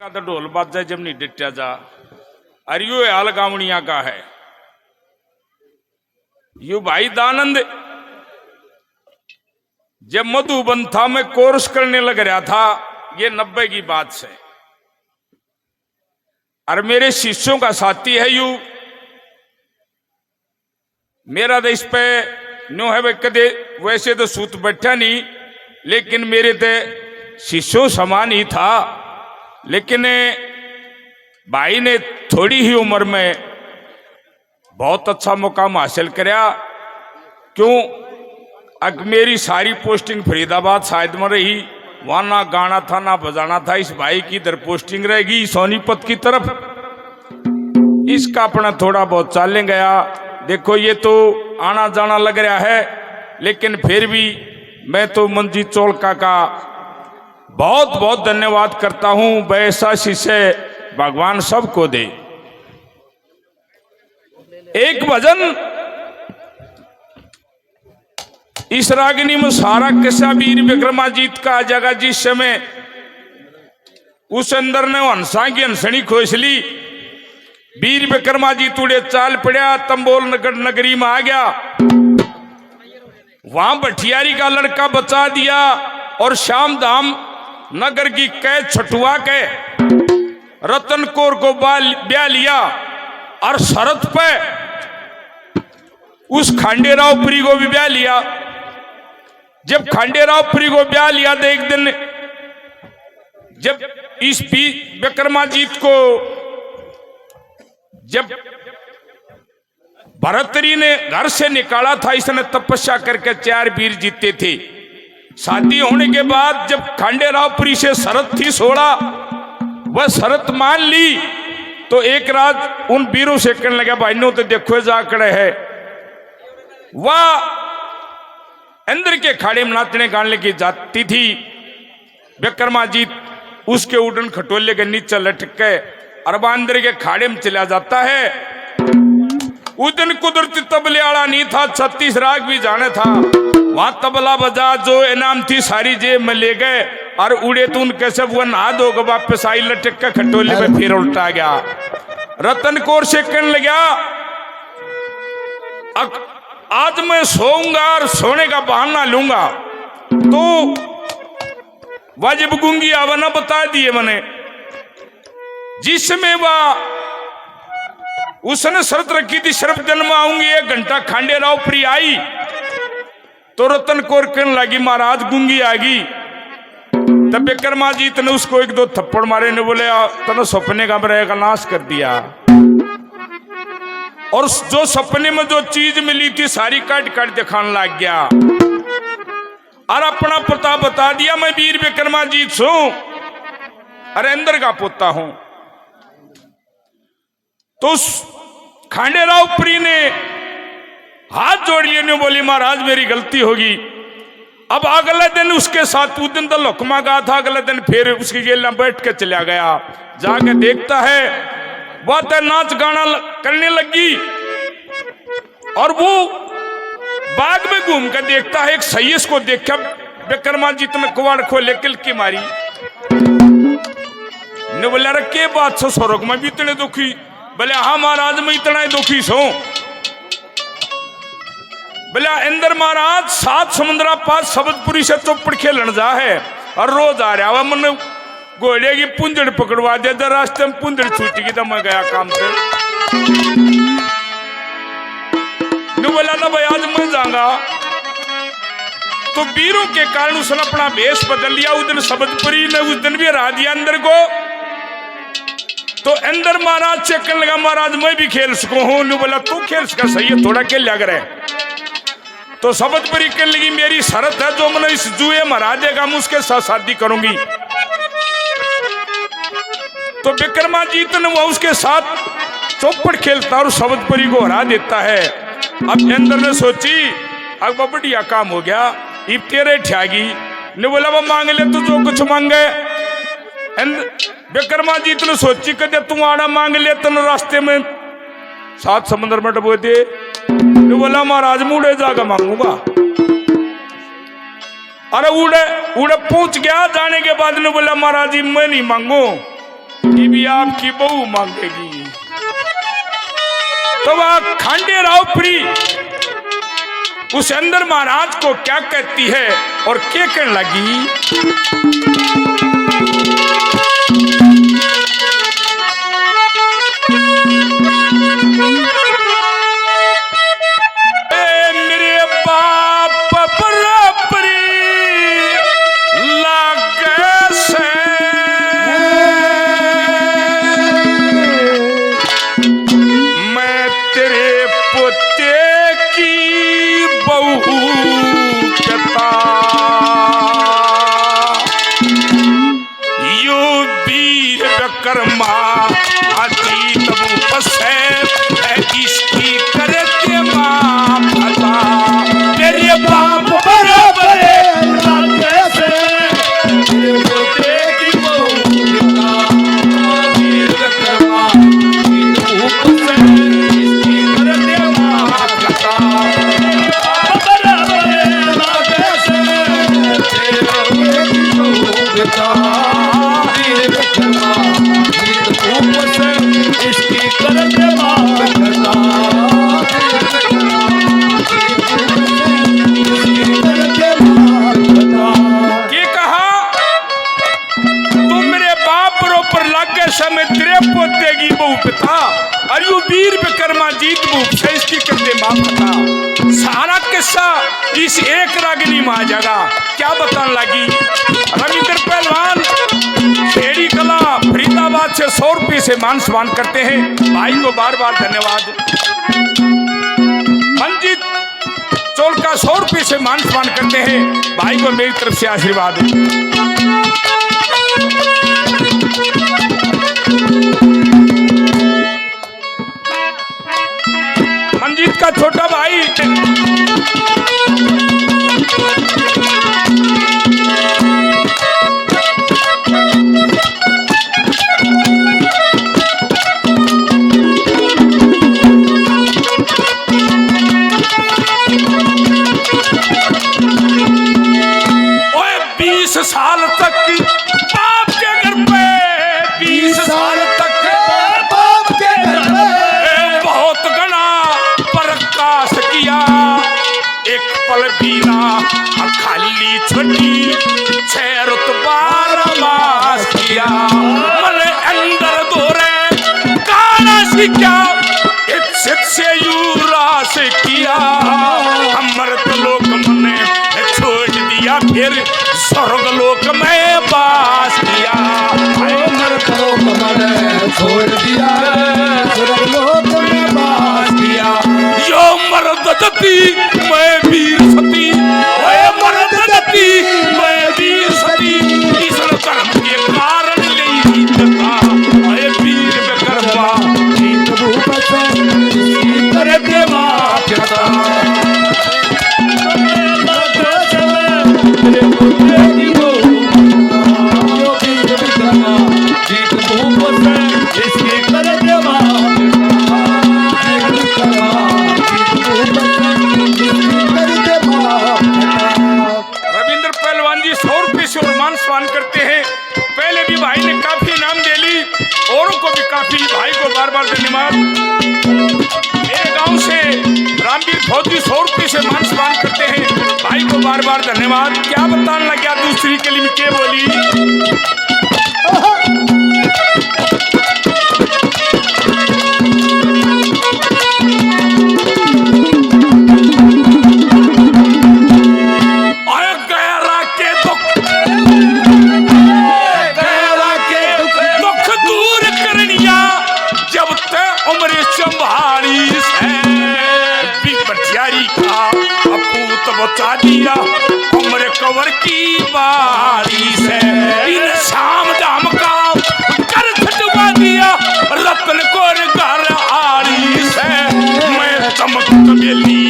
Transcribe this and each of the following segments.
का तो ढोल बाजा जब नहीं डिट्या जा अरे यो हाल गावणिया का है। यू भाई दानंद जब मधुबन था मैं कोर्स करने लग रहा था, ये 90 की बात से, और मेरे शिष्यों का साथी है यू। मेरा तो इस पे न्यू है कदे वैसे तो सूत बैठा नहीं, लेकिन मेरे तो शिष्यों समान ही था। लेकिन भाई ने थोड़ी ही उम्र में बहुत अच्छा मुकाम हासिल कराया। क्यों? अब मेरी सारी पोस्टिंग फरीदाबाद शायद में रही, वहां ना गाना था ना बजाना था। इस भाई की इधर पोस्टिंग रहेगी सोनीपत की तरफ, इसका अपना थोड़ा बहुत चालने गया। देखो ये तो आना जाना लग रहा है, लेकिन फिर भी मैं तो मंजीत चोलका का बहुत बहुत धन्यवाद करता हूं। वैसा शिष्य भगवान सबको दे। एक भजन इस रागिनी में सारा किस्सा वीर विक्रमाजीत का जगह, जिस समय उस अंदर ने हंसा की हंसनी खोसली। वीर विक्रमाजीत उड़े चाल पड़ा, तंबोल नगर नगरी में आ गया। वहां भटियारी का लड़का बचा दिया और श्याम धाम नगर की कैद छटुआ के रतन कौर को ब्याह लिया। और शरत पे उस खांडेराव पुरी को भी ब्याह लिया। जब खांडेराव पुरी को ब्याह लिया तो एक दिन जब इस विक्रमाजीत को जब भरतरी ने घर से निकाला था, इसने तपस्या करके 4 वीर जीते थे। शादी होने के बाद जब खांडेरावपुरी से शरत थी 16, वह शरत मान ली। तो एक रात उन वीरों से कहने लगा, भाई नो तो देखो जा खड़े है। वह अंदर के खाड़े में नाचने गाने की जाती थी। विक्रमाजीत उसके उड़न खटोले के नीचे लटक के और अंदर के खाड़े में चला जाता है। उस दिन कुदरती तबले वाला नहीं था, 36 राग भी जाने था। वहां तबला बजा, जो इनाम थी सारी जेब में ले गए और उड़े तो उनके सब वो नहा धो के वापस आई, लटक के खटोले में फिर उल्टा गया। रतन कौर से कहने लगा, आज मैं सोऊंगा और सोने का बहाना लूंगा। तो वाजिब गूंगी आवना बता दिए मैंने। जिसमें वह उसने शर्त रखी थी, शर्फ जन्म आऊंगी 1 घंटा। खांडेरावपुरी आई तो रतन कौर कहने लगी, महाराज गूंगी आ गई। तब विक्रमाजीत ने उसको 1-2 थप्पड़ मारे ने बोले, तने सपने का मेरे का नाश कर दिया। और जो सपने में जो चीज मिली थी सारी काट काट दिखाने लग गया और अपना पता बता दिया, मैं वीर विक्रमाजीत हूं, अरे अंदर का पोता हूं। तो खांडेरावपुरी ने हाथ जोड़ लिए, ने बोली, महाराज मेरी गलती होगी। अब अगले दिन उसके साथ, उस दिन तो लुकमा गया था, अगले दिन फिर उसकी गेला बैठ के चला गया। जाके देखता है वह तो नाच गाना करने लगी। और वो बाग में घूम कर देखता है, एक सैयस को देखा विक्रमाजीत ने कुवाड़ खोले किल की मारी। ने बोला, अरे के बात से स्वर्ग में भी इतने दुखी? बोले, हाँ महाराज मैं इतना ही दुखी सो। बोले, अंदर महाराज 7 समुद्रा पास शब्दपुरी से चौपड़ खेलन जा है और रोज आ रहा। मैंने घोड़े की पुंजड़ पकड़वा दिया, जब रास्ते में पुंजड़ छूटी की तो मैं गया काम पे। ने बोला था, भाई आज मैं जाऊंगा। तो वीरों के कारण उसने अपना भेष बदल लिया। उस दिन शब्दपुरी ने उस दिन भी हरा दिया अंदर को। तो अंदर महाराज से कहने लगा, महाराज मैं भी खेल सकूं हूं। ने बोला, तू खेल सका, सही है, थोड़ा खेल लग रहा है। तो शब्दपुरी कहने लगी, मेरी शर्त है, जो मैंने इस जुए में हरा देगा मैं उसके साथ शादी करूंगी। तो विक्रमाजीत ने वो उसके साथ चौपड़ खेलता और शब्दपुरी को हरा देता है। अब अंदर ने सोची, अब बढ़िया काम हो गया, इब तेरे ठ्यागी। ने बोला, वो मांग ले तू जो कुछ मांगे। विक्रमाजीत ने सोची कि तू आड़ा मांग ले तो रास्ते में 7 समुद्र में डबो दे। ने बोला, महाराज मैं उड़े जाकर मांगूंगा। अरे उड़े उड़े पहुंच गया। जाने के बाद ने बोला, महाराज जी मैं नहीं मांगू, ये भी आपकी बहू मांगेगी। तो वह खांडेरावपुरी उस अंदर महाराज को क्या कहती है और क्या कहने लगी। मेरे बाप बराबरी लागे से मैं तेरे पोते की बहू पिता यो वीर विक्रमा अतीत बसे इसकी करते मां पता तेरे बाप बराबर कैसे तेरे पोते की बहू पिता वीर विक्रमा बसे इसकी करते मां पता समय तेरे पोते की बहू पिता और यू वीर विक्रमा जीत इसकी करते मां पता। सारा किस्सा इस एक रागिनी मां जगह क्या बताने लगी। रविंद्र पहलवान खेड़ी कला फरीदाबाद से 100 रुपये से मान सम्मान करते हैं। भाई को बार बार धन्यवाद। मंजित चोलका 100 रुपये से मान सम्मान करते हैं। भाई को मेरी तरफ से आशीर्वाद। मंजीत का छोटा भाई ओए 20 साल तक बाप के घर पे 20 साल तक बाप के घर पे बहुत गना प्रकाश किया। एक पल बीना खाली छोटी 6 रुतबा मास किया। मन अंदर दोरे काना सीखा इज्जत से यूरास किया। अमृत लोक मने छोड़ दिया फिर स्वर्ग लोक में बास किया। अमृत लोक मने छोड़ दिया स्वर्ग लोक में बास किया। यो मर्द जति मैं वीर सती ओए मर्द जति मैं वीर सती इस कर्म के कारण ले जता ओए वीर विक्रमा जीत रूप से इसकी करते मां पिता रविंद्र पहलवान जी 100 रुपये से मान सम्मान करते हैं। पहले भी भाई ने काफी इनाम दे ली, औरों को भी काफी। भाई को बार बार धन्यवाद। मेरे गांव से रामवीर फौजी 100 रुपये से मान सम्मान करते हैं। भाई को बार बार धन्यवाद। क्या बताने लगा दूसरी के लिए क्या बोली। बचा दिया उम्र कवर की बारी से इन शाम दाम का कर छटवा दिया रतन को घर आरी से। मैं चमक बेली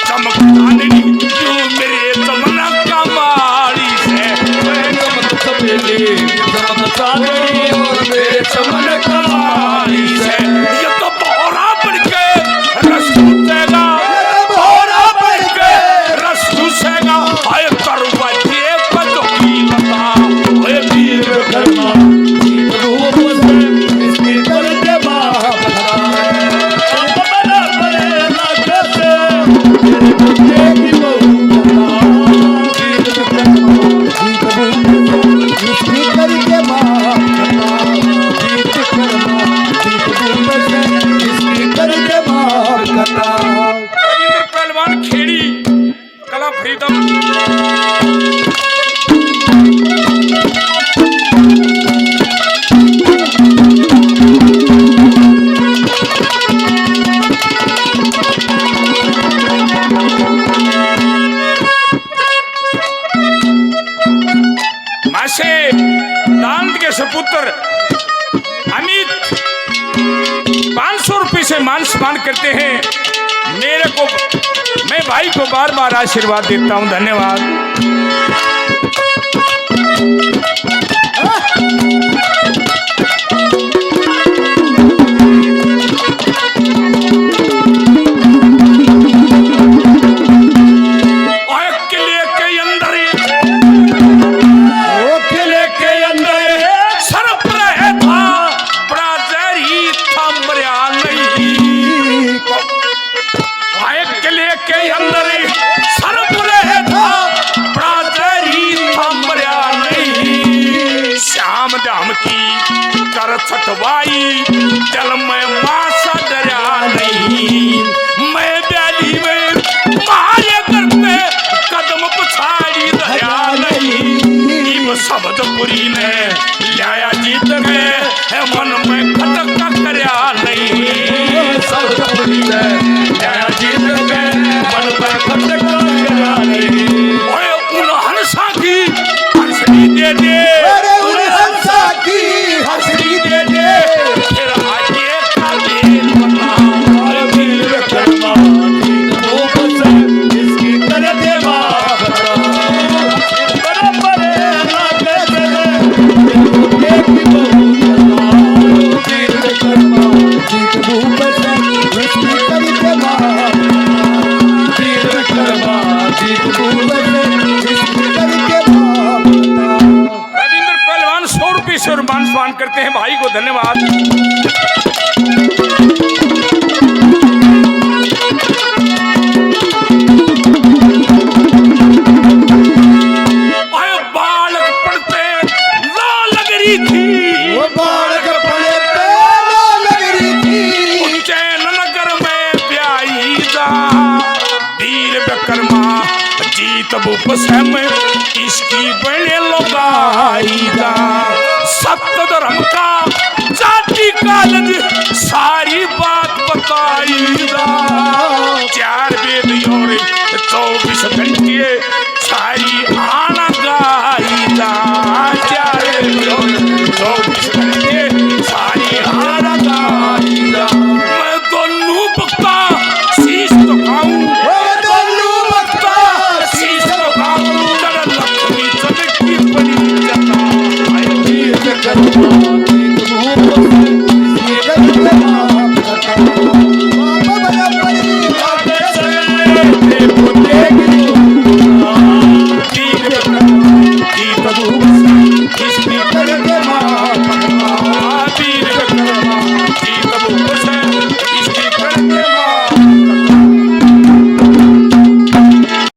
चमक चांदनी क्यों मेरे चमना का मारी से। मैं चमक बेली चमक चांदनी और मेरे चमन का मारी से। ये तो बोरा बन के रस टूटेगा आय करवा जे पद की लता ओए वीर विक्रमा मान सम्मान करते हैं। मेरे को, मैं भाई को बार बार आशीर्वाद देता हूं। धन्यवाद। छठवाई जल में मासा डरा नहीं, मैं ब्याली में मारे करते कदम पछाड़ी दया नहीं। शब्दपुरी ने लाया जीत में मन में खटक करया नहीं। शब्दपुरी ने लाया जीत में मन में खटक करया नहीं। ओए उन हंसा की हंसनी दे दे, हंसनी दे दे, फिर आगे का दिन बता। दिल करवा धूप से इसकी कर दे बाबा, बराबर ना कर दे एक दिल करवा धूप से इसकी कर दे बाबा, दिल करवा धूप से इसकी कर दे बाबा। रविंद्र पहलवान 100 रुपये से मान सम्मान करते हैं भाई को। धन्यवाद। बालक पढ़ते ला लग रही थी, वो बालक पढ़ते ला लग रही थी। उज्जैन नगर में ब्याई जा वीर विक्रमा जीत भूप सम इसकी बड़े लोगाई जा। सत्य धर्म का